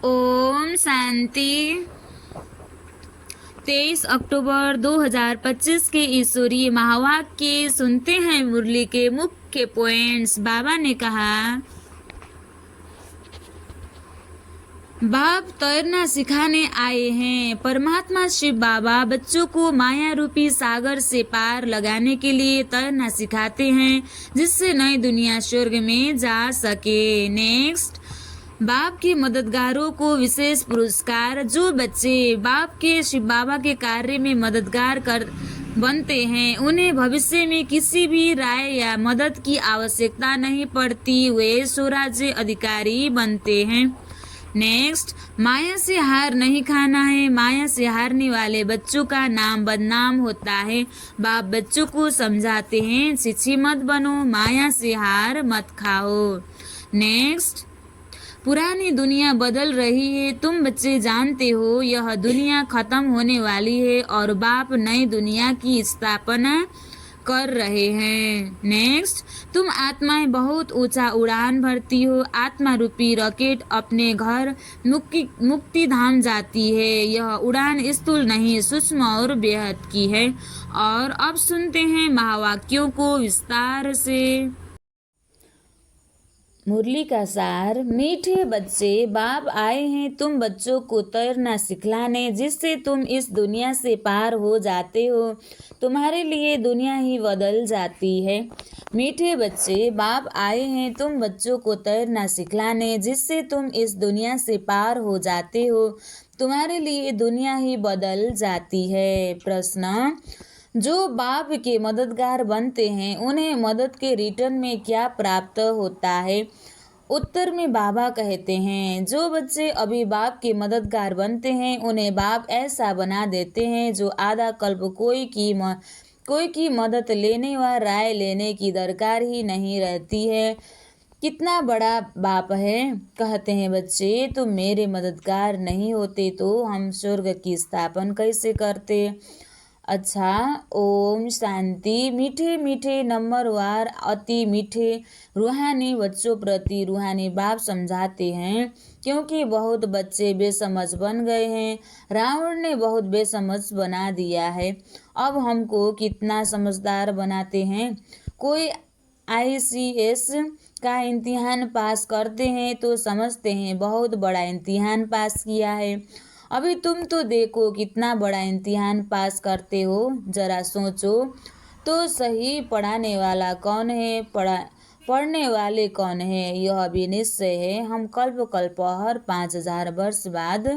ओम शांति। 23 अक्टूबर 2025 के ईश्वरीय महावाक्य सुनते हैं। मुरली के मुख्य पॉइंट्स। बाबा ने कहा, बाप तैरना सिखाने आए हैं। परमात्मा शिव बाबा बच्चों को माया रूपी सागर से पार लगाने के लिए तैरना सिखाते हैं, जिससे नई दुनिया स्वर्ग में जा सके। नेक्स्ट, बाप के मददगारों को विशेष पुरस्कार। जो बच्चे बाप के शिव बाबा के कार्य में मददगार कर बनते हैं, उन्हें भविष्य में किसी भी राय या मदद की आवश्यकता नहीं पड़ती। वे स्वराज्य अधिकारी बनते हैं। नेक्स्ट, माया से हार नहीं खाना है। माया से हारने वाले बच्चों का नाम बदनाम होता है। बाप बच्चों को समझाते हैं, छिछी मत बनो, माया से हार मत खाओ। नेक्स्ट, पुरानी दुनिया बदल रही है। तुम बच्चे जानते हो यह दुनिया खत्म होने वाली है और बाप नई दुनिया की स्थापना कर रहे हैं। नेक्स्ट, तुम आत्माएं बहुत ऊंचा उड़ान भरती हो। आत्मा रूपी रॉकेट अपने घर मुक्ति धाम जाती है। यह उड़ान स्थूल नहीं, सूक्ष्म और बेहद की है। और अब सुनते हैं महावाक्यों को विस्तार से। मुरली का सार। मीठे बच्चे, बाप आए हैं तुम बच्चों को तैरना सिखलाने, जिससे तुम इस दुनिया से पार हो जाते हो। तुम्हारे लिए दुनिया ही बदल जाती है। मीठे बच्चे, बाप आए हैं तुम बच्चों को तैरना सिखलाने, जिससे तुम इस दुनिया से पार हो जाते हो। तुम्हारे लिए दुनिया ही बदल जाती है। प्रश्न, जो बाप के मददगार बनते हैं, उन्हें मदद के रिटर्न में क्या प्राप्त होता है? उत्तर में बाबा कहते हैं, जो बच्चे अभी बाप के मददगार बनते हैं, उन्हें बाप ऐसा बना देते हैं जो आधा कल्प कोई की मदद लेने व राय लेने की दरकार ही नहीं रहती है। कितना बड़ा बाप है। कहते हैं, बच्चे तुम मेरे मददगार नहीं होते तो हम स्वर्ग की स्थापना कैसे करते। अच्छा, ओम शांति। मीठे मीठे नंबरवार अति मीठे रूहानी बच्चों प्रति रूहानी बाप समझाते हैं, क्योंकि बहुत बच्चे बेसमझ बन गए हैं। रावण ने बहुत बेसमझ बना दिया है। अब हमको कितना समझदार बनाते हैं। कोई ICS का इम्तिहान पास करते हैं तो समझते हैं बहुत बड़ा इम्तिहान पास किया है। अभी तुम तो देखो कितना बड़ा इम्तिहान पास करते हो। जरा सोचो तो सही, पढ़ाने वाला कौन है, पढ़ने वाले कौन है, यह भी निश्चय है। हम कल्प कल्प हर 5000 वर्ष बाद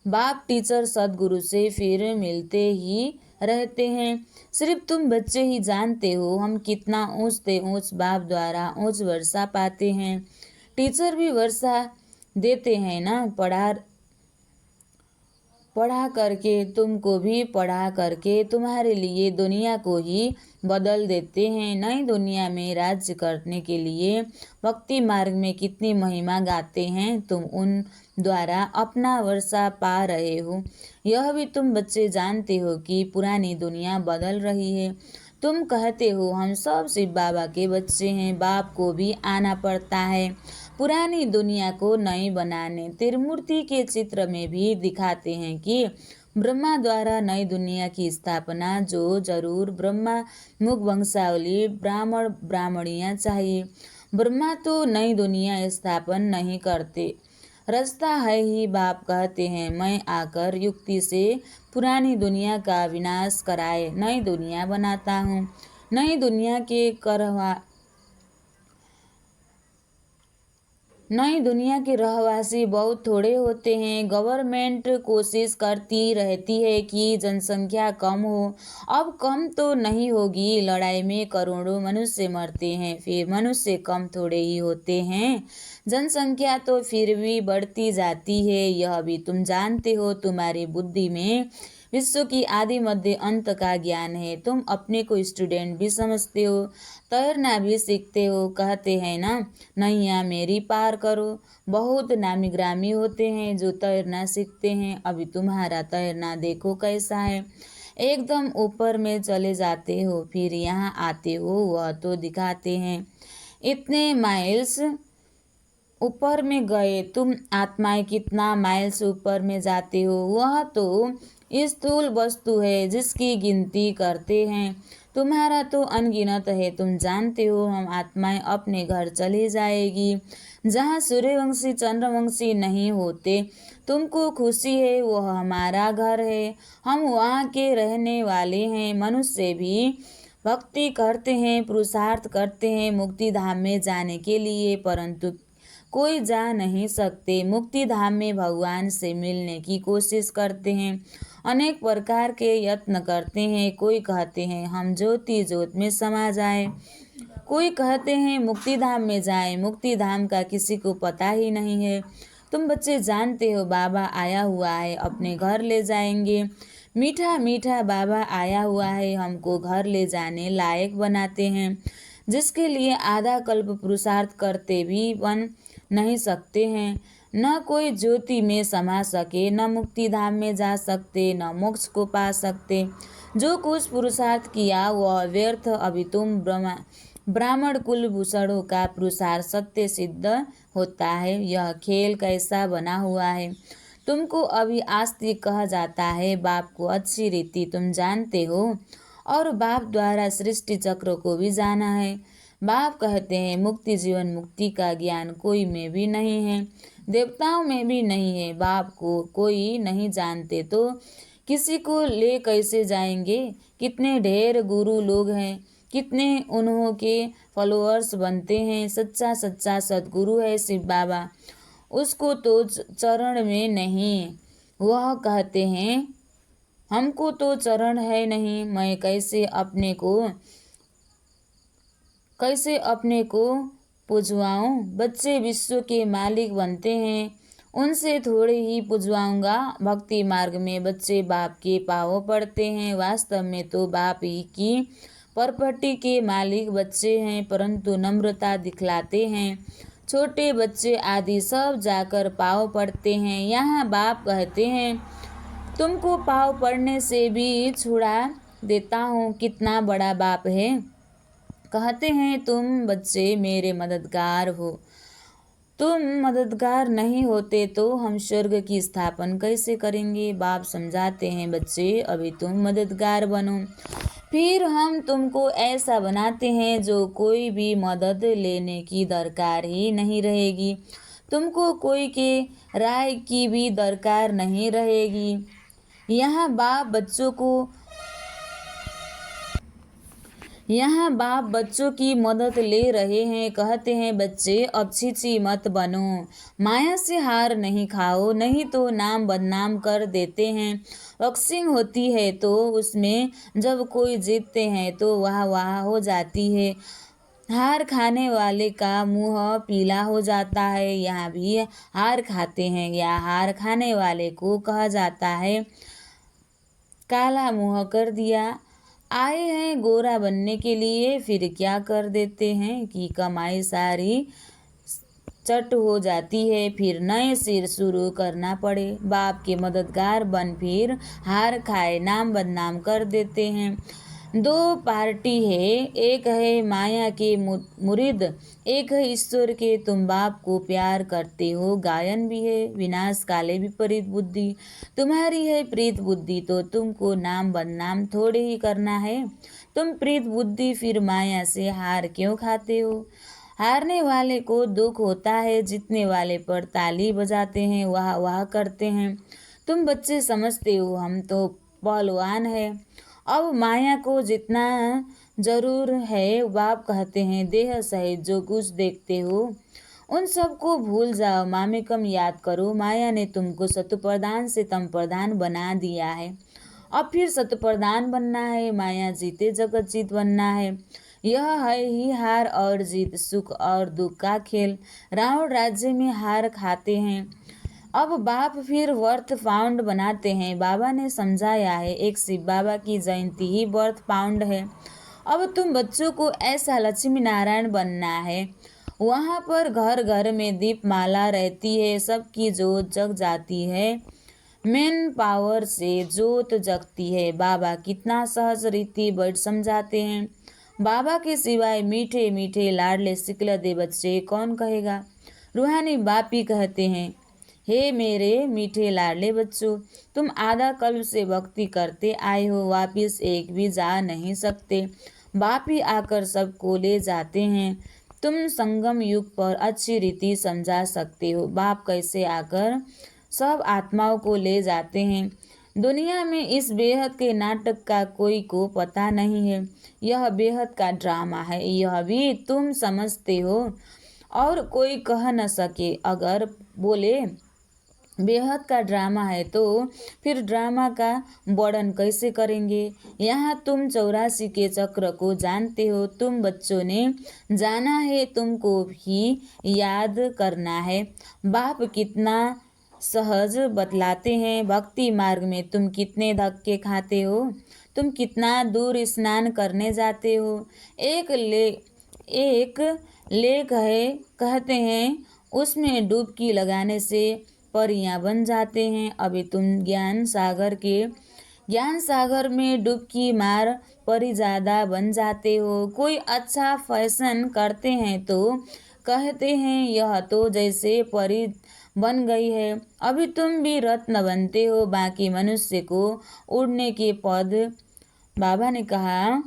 बाप टीचर सदगुरु से फिर मिलते ही रहते हैं। सिर्फ तुम बच्चे ही जानते हो हम कितना ऊंच से ऊंच बाप द्वारा ऊंच वर्षा पाते हैं। टीचर भी वर्षा देते हैं ना। पढ़ा करके तुमको भी पढ़ा करके तुम्हारे लिए दुनिया को ही बदल देते हैं। नई दुनिया में राज्य करने के लिए भक्ति मार्ग में कितनी महिमा गाते हैं तुम, उन द्वारा अपना वर्षा पा रहे हो। यह भी तुम बच्चे जानते हो कि पुरानी दुनिया बदल रही है। तुम कहते हो हम सब शिव बाबा के बच्चे हैं। बाप को भी आना पड़ता है पुरानी दुनिया को नई बनाने। त्रिमूर्ति के चित्र में भी दिखाते हैं कि ब्रह्मा द्वारा नई दुनिया की स्थापना जो जरूर ब्रह्मा मुख वंशावली ब्राह्मण ब्राह्मणियाँ चाहिए। ब्रह्मा तो नई दुनिया स्थापन नहीं करते, रास्ता है ही। बाप कहते हैं, मैं आकर युक्ति से पुरानी दुनिया का विनाश कराए नई दुनिया बनाता हूँ। नई दुनिया के रहवासी बहुत थोड़े होते हैं। गवर्नमेंट कोशिश करती रहती है कि जनसंख्या कम हो। अब कम तो नहीं होगी। लड़ाई में करोड़ों मनुष्य मरते हैं, फिर मनुष्य कम थोड़े ही होते हैं। जनसंख्या तो फिर भी बढ़ती जाती है। यह भी तुम जानते हो। तुम्हारी बुद्धि में विश्व की आदि मध्य अंत का ज्ञान है। तुम अपने को स्टूडेंट भी समझते हो, तैरना भी सीखते हो। कहते हैं ना, नैया मेरी पार करो। बहुत नामी ग्रामी होते हैं जो तैरना सीखते हैं। अभी तुम्हारा तैरना देखो कैसा है। एकदम ऊपर में चले जाते हो, फिर यहाँ आते हो, वह तो दिखाते हैं। इतने माइल्स ऊपर में गए, तुम आत्माएं कितना माइल्स ऊपर में जाते हो, वह तो स्थूल वस्तु है जिसकी गिनती करते हैं। तुम्हारा तो अनगिनत है। तुम जानते हो हम आत्माएं अपने घर चली जाएगी जहाँ सूर्यवंशी चंद्रवंशी नहीं होते। तुमको खुशी है, वह हमारा घर है, हम वहाँ के रहने वाले हैं। मनुष्य भी भक्ति करते हैं, पुरुषार्थ करते हैं मुक्ति धाम में जाने के लिए, परंतु कोई जा नहीं सकते। मुक्ति धाम में भगवान से मिलने की कोशिश करते हैं, अनेक प्रकार के यत्न करते हैं। कोई कहते हैं हम ज्योति ज्योत में समा जाए, कोई कहते हैं मुक्ति धाम में जाए। मुक्ति धाम का किसी को पता ही नहीं है। तुम बच्चे जानते हो बाबा आया हुआ है, अपने घर ले जाएंगे। मीठा मीठा बाबा आया हुआ है, हमको घर ले जाने लायक बनाते हैं, जिसके लिए आधा कल्प पुरुषार्थ करते भी बन नहीं सकते हैं। न कोई ज्योति में समा सके, न मुक्ति धाम में जा सकते, न मोक्ष को पा सकते। जो कुछ पुरुषार्थ किया वह व्यर्थ। अभी तुम ब्राह्मण कुलभूषणों का पुरुषार्थ सत्य सिद्ध होता है। यह खेल कैसा बना हुआ है, तुमको अभी आस्तिक कहा जाता है। बाप को अच्छी रीति तुम जानते हो और बाप द्वारा सृष्टि चक्र को भी जाना है। बाप कहते हैं मुक्ति जीवन मुक्ति का ज्ञान कोई में भी नहीं है, देवताओं में भी नहीं है। बाप को कोई नहीं जानते तो किसी को ले कैसे जाएंगे। कितने ढेर गुरु लोग हैं, कितने उन्हों के फॉलोअर्स बनते हैं। सच्चा सच्चा सद्गुरु है शिव बाबा, उसको तो चरण में नहीं। वह कहते हैं हमको तो चरण है नहीं, मैं कैसे अपने को पुजवाऊं। बच्चे विश्व के मालिक बनते हैं, उनसे थोड़े ही पुजवाऊंगा। भक्ति मार्ग में बच्चे बाप के पाँव पड़ते हैं, वास्तव में तो बाप ही की प्रॉपर्टी के मालिक बच्चे हैं, परंतु नम्रता दिखलाते हैं। छोटे बच्चे आदि सब जाकर पाँव पड़ते हैं। यहाँ बाप कहते हैं तुमको पाँव पड़ने से भी छुड़ा देता हूँ। कितना बड़ा बाप है। कहते हैं तुम बच्चे मेरे मददगार हो, तुम मददगार नहीं होते तो हम स्वर्ग की स्थापना कैसे करेंगे। बाप समझाते हैं बच्चे अभी तुम मददगार बनो, फिर हम तुमको ऐसा बनाते हैं जो कोई भी मदद लेने की दरकार ही नहीं रहेगी। तुमको कोई के राय की भी दरकार नहीं रहेगी। यहाँ बाप बच्चों की मदद ले रहे हैं। कहते हैं बच्चे अब छिछी मत बनो, माया से हार नहीं खाओ, नहीं तो नाम बदनाम कर देते हैं। बॉक्सिंग होती है तो उसमें जब कोई जीतते हैं तो वाह हो जाती है, हार खाने वाले का मुंह पीला हो जाता है। यहाँ भी हार खाते हैं या हार खाने वाले को कहा जाता है काला मुंह कर दिया। आए हैं गोरा बनने के लिए, फिर क्या कर देते हैं कि कमाई सारी चट हो जाती है, फिर नए सिर शुरू करना पड़े। बाप के मददगार बन फिर हार खाए नाम बदनाम कर देते हैं। दो पार्टी है, एक है माया के मुरीद, एक है ईश्वर के। तुम बाप को प्यार करते हो, गायन भी है विनाश काले विपरीत बुद्धि। तुम्हारी है प्रीत बुद्धि तो तुमको नाम बदनाम थोड़े ही करना है। तुम प्रीत बुद्धि फिर माया से हार क्यों खाते हो। हारने वाले को दुख होता है, जीतने वाले पर ताली बजाते हैं, वाह वाह करते हैं। तुम बच्चे समझते हो हम तो पहलवान है, अब माया को जितना जरूर है। बाप कहते हैं देह सहित जो कुछ देखते हो उन सबको भूल जाओ, मामेकम याद करो। माया ने तुमको शतुप्रधान से तम प्रधान बना दिया है, अब फिर शतुप्रधान बनना है। माया जीते जगत जीत बनना है। यह है ही हार और जीत, सुख और दुख का खेल। रावण राज्य में हार खाते हैं, अब बाप फिर वर्थ पाउंड बनाते हैं। बाबा ने समझाया है एक शिव बाबा की जयंती ही वर्थ पाउंड है। अब तुम बच्चों को ऐसा लक्ष्मी नारायण बनना है, वहाँ पर घर घर में दीपमाला रहती है, सबकी जोत जग जाती है, मेन पावर से जोत जगती है। बाबा कितना सहज रीति बैठ समझाते हैं। बाबा के सिवाय मीठे मीठे लाडले सिकलदे बच्चे कौन कहेगा। रूहानी बाप भी कहते हैं, हे मेरे मीठे लाडले बच्चों, तुम आधा कल्प से भक्ति करते आए हो, वापिस एक भी जा नहीं सकते। बाप ही आकर सबको ले जाते हैं। तुम संगम युग पर अच्छी रीति समझा सकते हो बाप कैसे आकर सब आत्माओं को ले जाते हैं। दुनिया में इस बेहद के नाटक का कोई को पता नहीं है। यह बेहद का ड्रामा है, यह भी तुम समझते हो और कोई कह न सके। अगर बोले बेहद का ड्रामा है तो फिर ड्रामा का वर्णन कैसे करेंगे। यहाँ तुम 84 के चक्र को जानते हो, तुम बच्चों ने जाना है, तुमको भी याद करना है। बाप कितना सहज बतलाते हैं, भक्ति मार्ग में तुम कितने धक्के खाते हो, तुम कितना दूर स्नान करने जाते हो। एक लेख है, कहते हैं उसमें डुबकी लगाने से परियां बन जाते हैं। अभी तुम ज्ञान सागर में डुबकी मार परी ज़्यादा बन जाते हो। कोई अच्छा फैशन करते हैं तो कहते हैं यह तो जैसे परी बन गई है। अभी तुम भी रत्न बनते हो, बाकी मनुष्य को उड़ने के पद बाबा ने कहा,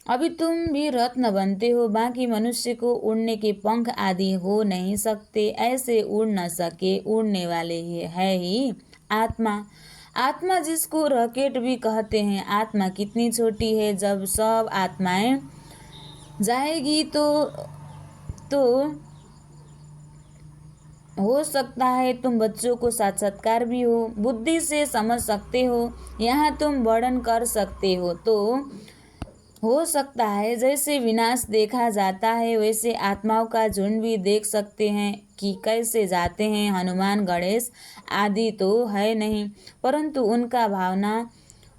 अभी तुम भी रत्न बनते हो, बाकी मनुष्य को उड़ने के पंख आदि हो नहीं सकते। ऐसे उड़ न सके, उड़ने वाले है ही आत्मा। आत्मा जिसको रॉकेट भी कहते हैं। आत्मा कितनी छोटी है, जब सब आत्माएं जाएगी तो हो सकता है तुम बच्चों को साक्षात्कार भी बुद्धि से समझ सकते हो। यहाँ तुम वर्णन कर सकते हो तो हो सकता है जैसे विनाश देखा जाता है वैसे आत्माओं का झुंड भी देख सकते हैं कि कैसे जाते हैं। हनुमान गणेश आदि तो है नहीं, परंतु उनका भावना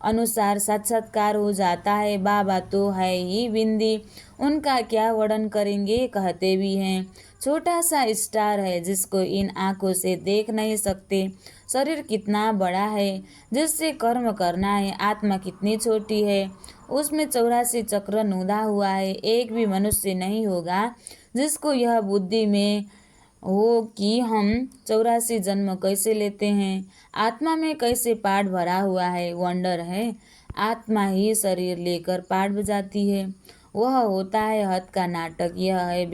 अनुसार साक्षात्कार हो जाता है। बाबा तो है ही बिंदी, उनका क्या वर्णन करेंगे। कहते भी हैं छोटा सा स्टार है जिसको इन आँखों से देख नहीं सकते। शरीर कितना बड़ा है जिससे कर्म करना है। आत्मा कितनी छोटी है, उसमें 84 चक्र नूदा हुआ है। एक भी मनुष्य नहीं होगा जिसको यह बुद्धि में हो कि हम 84 जन्म कैसे लेते हैं, आत्मा में कैसे पाठ भरा हुआ है। वंडर है, आत्मा ही शरीर लेकर पाठ बजाती है। वह होता है हद का नाटक। यह है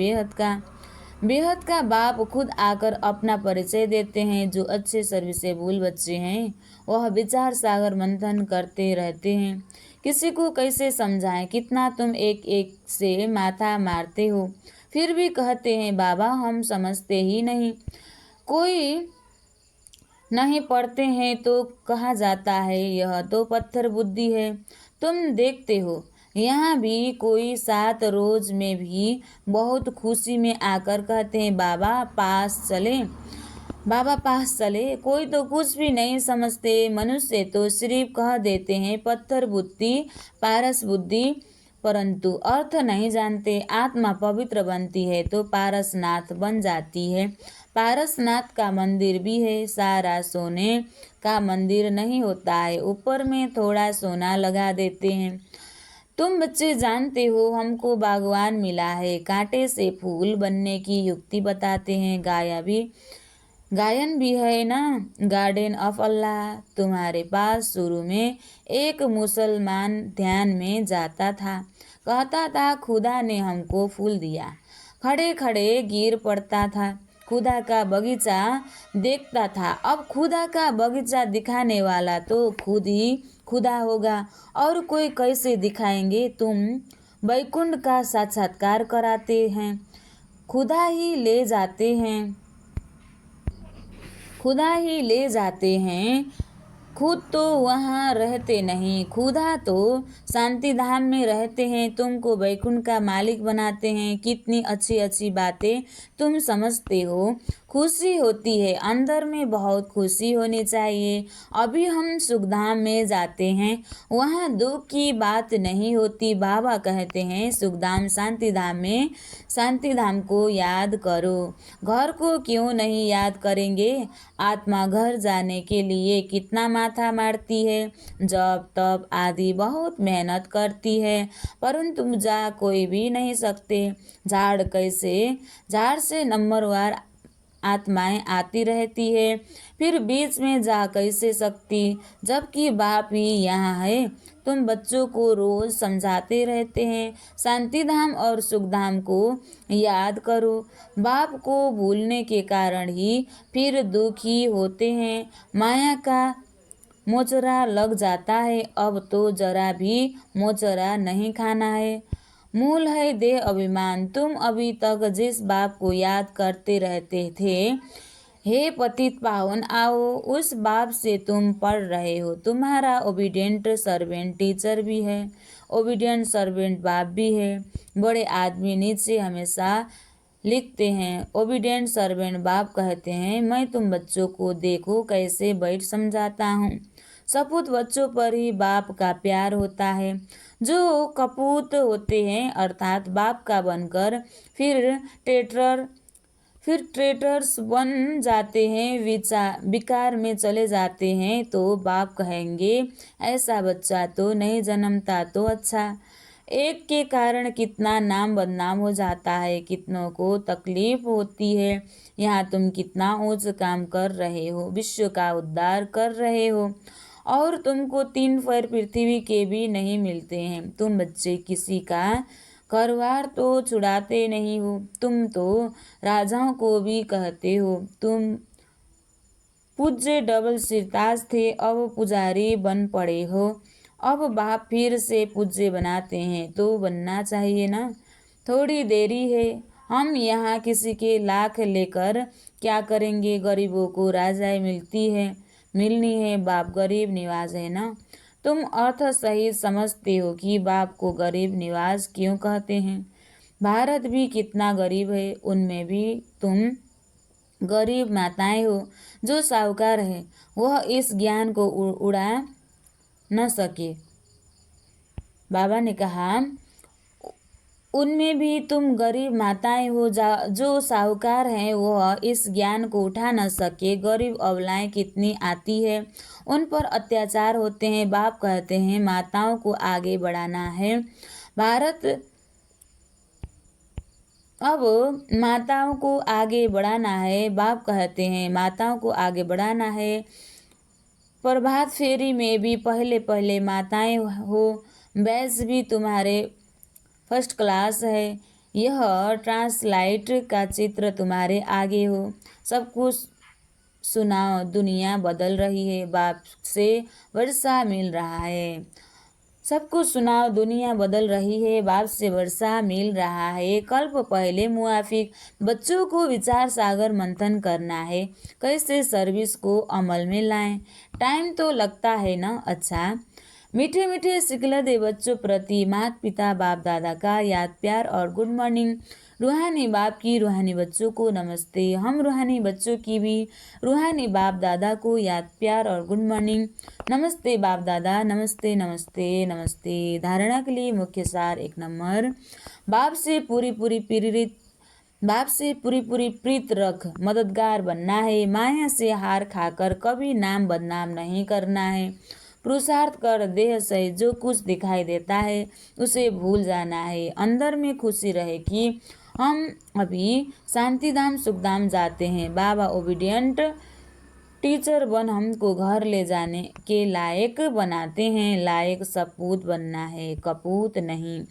बेहद का बाप खुद आकर अपना परिचय देते हैं। जो अच्छे सर्विसेबल बच्चे हैं वह विचार सागर मंथन करते रहते हैं। किसी को कैसे समझाएं, कितना तुम एक एक से माथा मारते हो, फिर भी कहते हैं बाबा हम समझते ही नहीं। कोई नहीं पढ़ते हैं तो कहा जाता है यह तो पत्थर बुद्धि है। तुम देखते हो यहाँ भी कोई 7 रोज में भी बहुत खुशी में आकर कहते हैं बाबा पास चले। कोई तो कुछ भी नहीं समझते। मनुष्य तो सिर्फ कह देते हैं पत्थर बुद्धि, पारस बुद्धि, परंतु अर्थ नहीं जानते। आत्मा पवित्र बनती है तो पारसनाथ बन जाती है। पारसनाथ का मंदिर भी है, सारा सोने का मंदिर नहीं होता है, ऊपर में थोड़ा सोना लगा देते हैं। तुम बच्चे जानते हो हमको बागवान मिला है, कांटे से फूल बनने की युक्ति बताते हैं। गायन भी है ना, गार्डन ऑफ अल्लाह। तुम्हारे पास शुरू में एक मुसलमान ध्यान में जाता था, कहता था खुदा ने हमको फूल दिया, खड़े खड़े गिर पड़ता था, खुदा का बगीचा देखता था। अब खुदा का बगीचा दिखाने वाला तो खुद ही खुदा होगा, और कोई कैसे दिखाएंगे। तुम वैकुंठ का साक्षात्कार कराते हैं, खुदा ही ले जाते हैं, खुद तो वहाँ रहते नहीं। खुदा तो शांति धाम में रहते हैं, तुमको वैकुंठ का मालिक बनाते हैं। कितनी अच्छी अच्छी बातें तुम समझते हो। खुशी होती है, अंदर में बहुत खुशी होनी चाहिए। अभी हम सुखधाम में जाते हैं, वहाँ दुख की बात नहीं होती। बाबा कहते हैं सुखधाम शांति धाम में, शांति धाम को याद करो। घर को क्यों नहीं याद करेंगे। आत्मा घर जाने के लिए कितना माथा मारती है, जब तब आदि बहुत मेहनत करती है, परंतु जा कोई भी नहीं सकते। झाड़ से नंबरवार आत्माएं आती रहती है, फिर बीच में जा कैसे सकती, जबकि बाप ही यहाँ है। तुम बच्चों को रोज समझाते रहते हैं, शांतिधाम और सुखधाम को याद करो। बाप को भूलने के कारण ही फिर दुखी होते हैं। माया का मोचरा लग जाता है, अब तो जरा भी मोचरा नहीं खाना है। मूल है देह अभिमान। तुम अभी तक जिस बाप को याद करते रहते थे, हे पतित पावन आओ, उस बाप से तुम पढ़ रहे हो। तुम्हारा ओबीडियंट सर्वेंट टीचर भी है, ओबीडियंट सर्वेंट बाप भी है। बड़े आदमी नीचे हमेशा लिखते हैं, ओबीडियंट सर्वेंट बाप कहते हैं, मैं तुम बच्चों को देखो कैसे बैठ समझाता हूँ। सपूत बच्चों पर ही बाप का प्यार होता है। जो कपूत होते हैं अर्थात बाप का बनकर फिर ट्रेटर्स बन जाते हैं, विकार में चले जाते हैं, तो बाप कहेंगे ऐसा बच्चा तो नहीं जन्मता तो अच्छा। एक के कारण कितना नाम बदनाम हो जाता है, कितनों को तकलीफ होती है। यहाँ तुम कितना ऊंच काम कर रहे हो, विश्व का उद्धार कर रहे हो, और तुमको 3 पैर पृथ्वी के भी नहीं मिलते हैं। तुम बच्चे किसी का घरबार तो छुड़ाते नहीं हो, तुम तो राजाओं को भी कहते हो। तुम पूज्य डबल सिरताज थे, अब पुजारी बन पड़े हो। अब बाप फिर से पूज्य बनाते हैं, तो बनना चाहिए ना। थोड़ी देरी है, हम यहाँ किसी के लाख लेकर क्या करेंगे। गरीबों को राजाएं मिलनी है, बाप गरीब निवाज है ना। तुम अर्थ सहित समझते हो कि बाप को गरीब निवाज क्यों कहते हैं। भारत भी कितना गरीब है, उनमें भी तुम गरीब माताएं हो। जो साहूकार है वह इस ज्ञान को उड़ा न सके। बाबा ने कहा, उनमें भी तुम गरीब माताएं हो। जो साहूकार हैं वह इस ज्ञान को उठा न सके। गरीब अबलाएं कितनी आती है, उन पर अत्याचार होते हैं। बाप कहते हैं माताओं को आगे बढ़ाना है। भारत अब माताओं को आगे बढ़ाना है। बाप कहते हैं माताओं को आगे बढ़ाना है। प्रभात फेरी में भी पहले माताएं हो। बैच भी तुम्हारे फर्स्ट क्लास है। यह ट्रांसलाइट का चित्र तुम्हारे आगे हो। सब कुछ सुनाओ, दुनिया बदल रही है, बाप से वर्षा मिल रहा है। सब कुछ सुनाओ, दुनिया बदल रही है, बाप से वर्षा मिल रहा है। कल्प पहले मुआफिक बच्चों को विचार सागर मंथन करना है, कैसे सर्विस को अमल में लाएं। टाइम तो लगता है ना। अच्छा, मीठे मीठे सिकलदे बच्चों प्रति माता पिता बाप दादा का याद प्यार और गुड मॉर्निंग। रूहानी बाप की रूहानी बच्चों को नमस्ते। हम रूहानी बच्चों की भी रूहानी बाप दादा को याद प्यार और गुड मॉर्निंग। नमस्ते बाप दादा, नमस्ते नमस्ते नमस्ते। धारणा के लिए मुख्य सार 1 नंबर, बाप से पूरी प्रीत रख, मददगार बनना है। माया से हार खाकर कभी नाम बदनाम नहीं करना है। पुरुषार्थ कर देह सहित जो कुछ दिखाई देता है उसे भूल जाना है। अंदर में खुशी रहे कि हम अभी शांतिधाम सुखधाम जाते हैं। बाबा ओबीडियंट टीचर बन हमको घर ले जाने के लायक बनाते हैं। लायक सपूत बनना है, कपूत नहीं।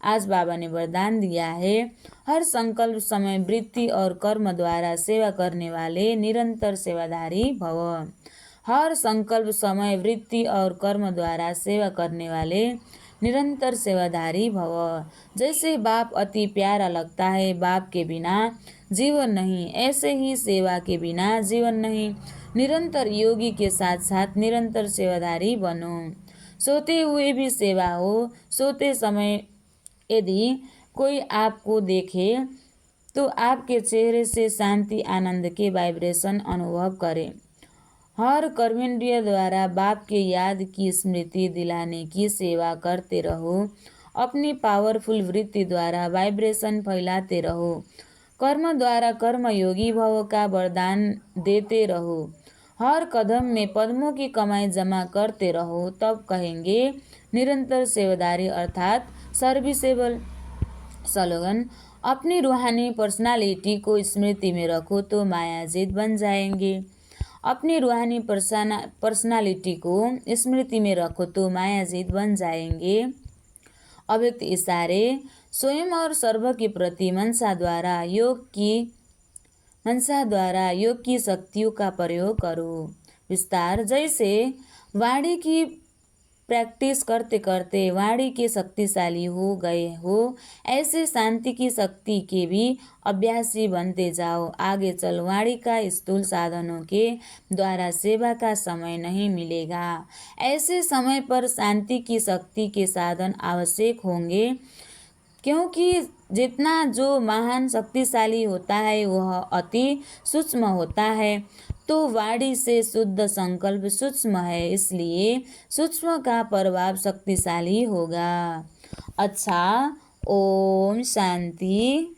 आज बाबा ने वरदान दिया है, हर संकल्प समय वृत्ति और कर्म द्वारा सेवा करने वाले निरंतर सेवाधारी भव। हर संकल्प समय वृत्ति और कर्म द्वारा सेवा करने वाले निरंतर सेवाधारी भव। जैसे बाप अति प्यारा लगता है, बाप के बिना जीवन नहीं, ऐसे ही सेवा के बिना जीवन नहीं। निरंतर योगी के साथ साथ निरंतर सेवाधारी बनो। सोते हुए भी सेवा हो। सोते समय यदि कोई आपको देखे तो आपके चेहरे से शांति आनंद के वाइब्रेशन अनुभव करें। हर कर्मेंद्रिय द्वारा बाप के याद की स्मृति दिलाने की सेवा करते रहो। अपनी पावरफुल वृत्ति द्वारा वाइब्रेशन फैलाते रहो। कर्म द्वारा कर्मयोगी भव का वरदान देते रहो। हर कदम में पद्मों की कमाई जमा करते रहो, तब कहेंगे निरंतर सेवादारी अर्थात सर्विसेबल। स्लोगन, अपनी रूहानी पर्सनालिटी को स्मृति में रखो तो मायाजीत बन जाएंगे। अपनी रूहानी पर्सनालिटी को स्मृति में रखो तो मायाजीत बन जाएंगे। अव्यक्त इशारे स्वयं और सर्व के प्रति मनसा द्वारा योग की शक्तियों का प्रयोग करो। विस्तार, जैसे वाणी की प्रैक्टिस करते करते वाणी के शक्तिशाली हो गए हो, ऐसे शांति की शक्ति के भी अभ्यासी बनते जाओ। आगे चल वाणी का स्थूल साधनों के द्वारा सेवा का समय नहीं मिलेगा। ऐसे समय पर शांति की शक्ति के साधन आवश्यक होंगे, क्योंकि जितना जो महान शक्तिशाली होता है वह अति सूक्ष्म होता है। तो वाणी से शुद्ध संकल्प सूक्ष्म है, इसलिए सूक्ष्म का प्रभाव शक्तिशाली होगा। अच्छा, ओम शांति।